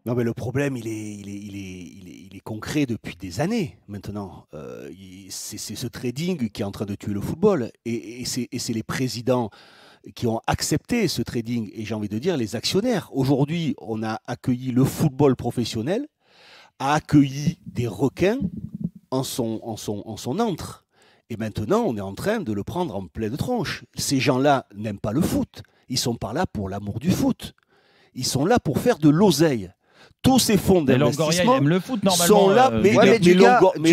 Non, mais le problème, il est concret depuis des années maintenant. C'est ce trading qui est en train de tuer le football. Et c'est les présidents qui ont accepté ce trading. Et j'ai envie de dire, les actionnaires. Aujourd'hui, on a accueilli le football professionnel, a accueilli des requins en son antre. Et maintenant, on est en train de le prendre en pleine tronche. Ces gens-là n'aiment pas le foot. Ils sont pas là pour l'amour du foot. Ils sont là pour faire de l'oseille. Tous ces fonds Mais Longoria, il d'investissement aime le foot normalement. sont là. Mais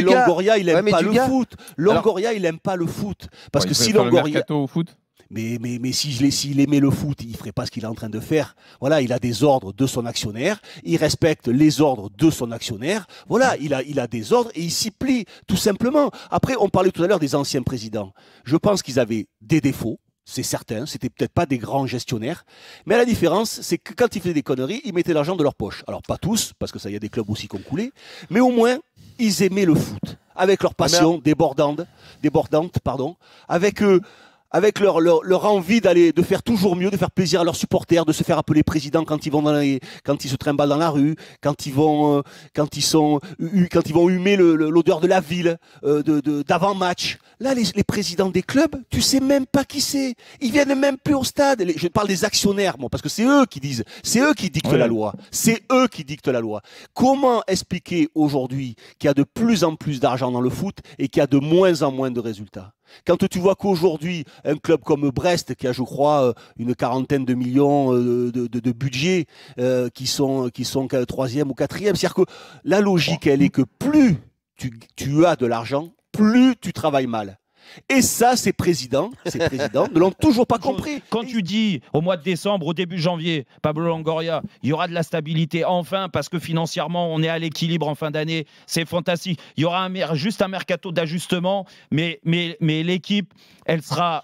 Longoria, il aime pas le Dugas. foot. Longoria, il aime pas le foot. Parce Ouais, que il si préfère le Longoria. mercato au foot. Mais s'il aimait le foot, il ferait pas ce qu'il est en train de faire. Voilà, il a des ordres de son actionnaire, il respecte les ordres de son actionnaire. Voilà, il a des ordres et il s'y plie, tout simplement. Après, on parlait tout à l'heure des anciens présidents. Je pense qu'ils avaient des défauts, c'est certain. C'était peut-être pas des grands gestionnaires. Mais la différence, c'est que quand ils faisaient des conneries, ils mettaient l'argent de leur poche. Alors, pas tous, parce que ça, il y a des clubs aussi qui ont coulé. Mais au moins, ils aimaient le foot. Avec leur passion débordante, avec leur envie de faire toujours mieux, de faire plaisir à leurs supporters, de se faire appeler président quand ils se trimballent dans la rue, quand ils vont humer l'odeur de la ville, d'avant-match. Là, les présidents des clubs, tu sais même pas qui c'est. Ils viennent même plus au stade. Je parle des actionnaires, moi, parce que c'est eux qui disent, c'est eux qui dictent la loi. C'est eux qui dictent la loi. Comment expliquer aujourd'hui qu'il y a de plus en plus d'argent dans le foot et qu'il y a de moins en moins de résultats? Quand tu vois qu'aujourd'hui, un club comme Brest, qui a, je crois, une quarantaine de millions de budget, qui sont troisième ou quatrième, c'est-à-dire que la logique, elle est que plus tu as de l'argent, plus tu travailles mal. Et ça, ces présidents ne l'ont toujours pas compris. Quand tu dis au mois de décembre, au début janvier, Pablo Longoria, il y aura de la stabilité enfin parce que financièrement on est à l'équilibre en fin d'année, c'est fantastique. Il y aura juste un mercato d'ajustement, mais l'équipe, elle sera.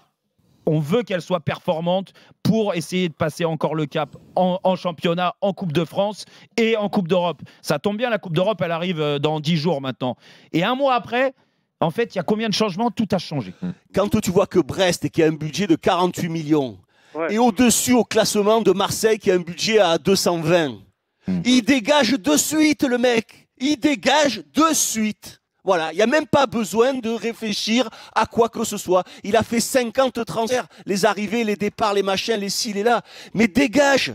On veut qu'elle soit performante pour essayer de passer encore le cap en championnat, en Coupe de France et en Coupe d'Europe. Ça tombe bien, la Coupe d'Europe, elle arrive dans 10 jours maintenant. Et un mois après. En fait, il y a combien de changements? Tout a changé. Quand tu vois que Brest, qui a un budget de 48 millions, et au-dessus au classement de Marseille, qui a un budget à 220, il dégage de suite, le mec. Il dégage de suite. Voilà, il n'y a même pas besoin de réfléchir à quoi que ce soit. Il a fait 50 transferts, les arrivées, les départs, les machins, les ci, les là. Mais dégage.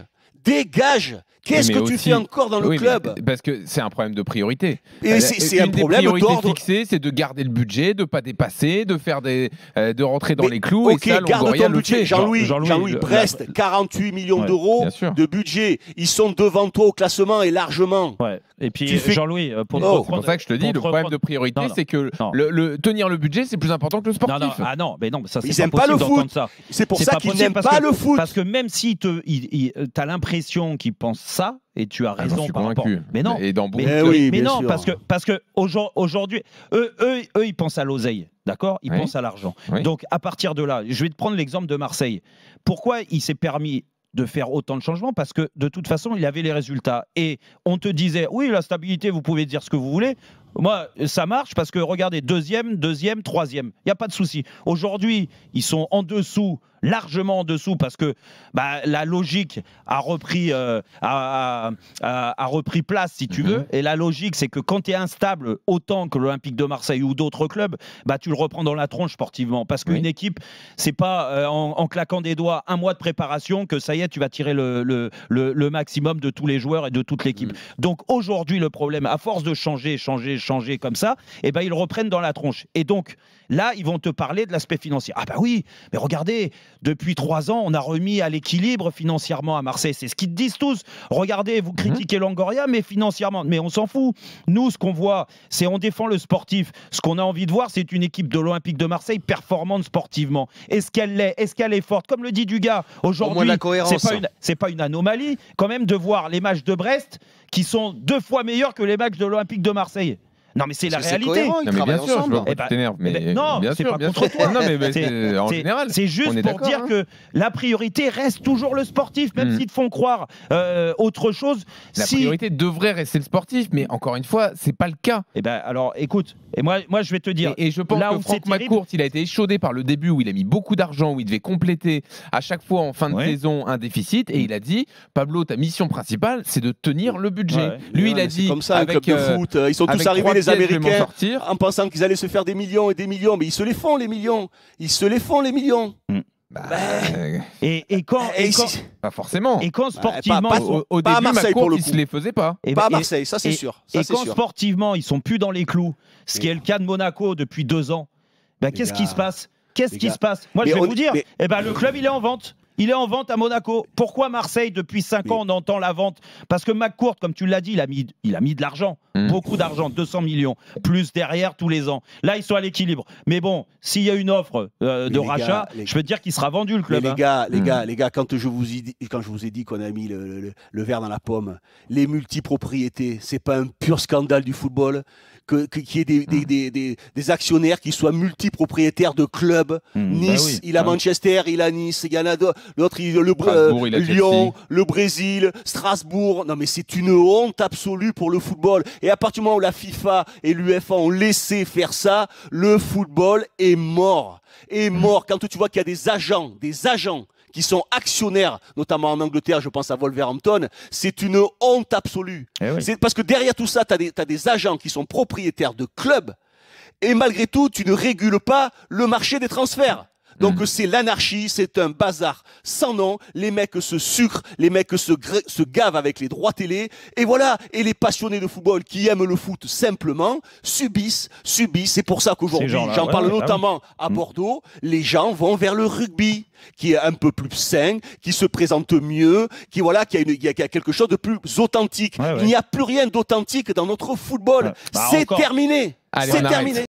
Qu'est-ce que tu fais encore dans le club? Parce que c'est un problème de priorité. Et c'est un problème d'ordre. Fixée, c'est de garder le budget, de ne pas dépasser, de faire de rentrer dans les clous. Ok, et ça, garde ton budget. Jean-Louis, Brest, 48 millions d'euros de budget. Ils sont devant toi au classement et largement. Ouais. Et puis Jean-Louis, c'est pour ça que je te dis, le problème de priorité, c'est que tenir le budget, c'est plus important que le sportif. Mais non, ça c'est ils n'aiment pas le foot. C'est pour ça qu'ils n'aiment pas le foot. Parce que même si tu as l'impression qu'ils pensent ça, et tu as raison par rapport. Mais non, mais non, parce que aujourd'hui, eux, ils pensent à l'oseille, d'accord? Ils pensent à l'argent. Oui. Donc à partir de là, je vais te prendre l'exemple de Marseille. Pourquoi il s'est permis de faire autant de changements? Parce que de toute façon, il avait les résultats. Et on te disait, oui, la stabilité, vous pouvez dire ce que vous voulez. Moi, ça marche parce que, regardez, deuxième, troisième, il n'y a pas de souci. Aujourd'hui, ils sont en dessous, largement en dessous, parce que la logique a repris place, si tu veux. Et la logique, c'est que quand tu es instable, autant que l'Olympique de Marseille ou d'autres clubs, tu le reprends dans la tronche sportivement. Parce qu'une équipe, c'est pas en claquant des doigts un mois de préparation que ça y est, tu vas tirer le maximum de tous les joueurs et de toute l'équipe. Donc aujourd'hui, le problème, à force de changer comme ça, ils reprennent dans la tronche. Et donc, là, ils vont te parler de l'aspect financier. Ah oui, mais regardez, depuis 3 ans, on a remis à l'équilibre financièrement à Marseille. C'est ce qu'ils te disent tous. Regardez, vous critiquez Longoria, mais financièrement. Mais on s'en fout. Nous, ce qu'on voit, c'est on défend le sportif. Ce qu'on a envie de voir, c'est une équipe de l'Olympique de Marseille performante sportivement. Est-ce qu'elle l'est? Est-ce qu'elle est forte? Comme le dit Dugas, aujourd'hui, c'est pas une anomalie quand même de voir les matchs de Brest qui sont 2 fois meilleurs que les matchs de l'Olympique de Marseille. Non, mais c'est la C'est réalité. cohérent, ils Non, mais bien travaillent sûr, je ensemble. vois pourquoi tu t'énerves. Mais non, bien c'est sûr, pas bien contre sûr. toi. Non, mais en général. C'est juste on est pour dire d'accord, que la priorité reste toujours le sportif, même s'ils te font croire autre chose. La priorité devrait rester le sportif, mais encore une fois, c'est pas le cas. Eh ben, alors, écoute, et moi, je vais te dire. Et je pense là que où Franck c'est terrible- McCourt, il a été échaudé par le début où il a mis beaucoup d'argent, où il devait compléter à chaque fois en fin de saison un déficit, et il a dit Pablo, ta mission principale, c'est de tenir le budget. Ouais. Lui, il a C'est dit comme ça, un avec club de foot. Ils sont tous avec arrivés, 3 les pièces, je vais m'en Américains, sortir. en pensant qu'ils allaient se faire des millions et des millions. Mais ils se les font, les millions. Ils se les font, les millions. Et quand Pas forcément. et quand sportivement, pas- ils sont- Au pas à début, Marseille, pour McCourt, le il coup. se les faisait pas. Pas à Marseille, ça c'est sûr. Ça, et c'est quand sûr. sportivement, ils sont plus dans les clous, ce qui est le cas de Monaco depuis 2 ans, ben, qu'est-ce qui gars, se passe Qu'est-ce les qui gars. se passe Moi, je Mais vais vous dire, mais- eh ben, le club, il est en vente. Il est en vente à Monaco. Pourquoi Marseille, depuis 5 ans, on entend la vente? Parce que McCourt, comme tu l'as dit, il a mis de l'argent. Beaucoup d'argent, 200 millions. Plus derrière tous les ans. Là, ils sont à l'équilibre. Mais bon, s'il y a une offre de les rachat, gars, je peux te dire qu'il sera vendu, le Mais club. les gars, quand je vous ai dit qu'on a mis le verre dans la pomme, les multipropriétés, c'est pas un pur scandale du football qu'il y ait des actionnaires qui soient multipropriétaires de clubs. Nice, il a Manchester, il a Nice, il y en a d'autres, Strasbourg, il a Lyon, Chelsea. le Brésil, Strasbourg. Non mais c'est une honte absolue pour le football. Et à partir du moment où la FIFA et l'UEFA ont laissé faire ça, le football est mort. Est mort. Quand tu vois qu'il y a des agents qui sont actionnaires, notamment en Angleterre, je pense à Wolverhampton, c'est une honte absolue. C'est parce que derrière tout ça, tu as des agents qui sont propriétaires de clubs, et malgré tout, tu ne régules pas le marché des transferts. Donc c'est l'anarchie, c'est un bazar sans nom, les mecs se sucrent, les mecs se gavent avec les droits télé, et voilà, et les passionnés de football qui aiment le foot simplement subissent, c'est pour ça qu'aujourd'hui, j'en parle notamment à Bordeaux, les gens vont vers le rugby, qui est un peu plus sain, qui se présente mieux, qui a quelque chose de plus authentique. Il n'y a plus rien d'authentique dans notre football, c'est terminé. Allez, C'est on arrête. terminé.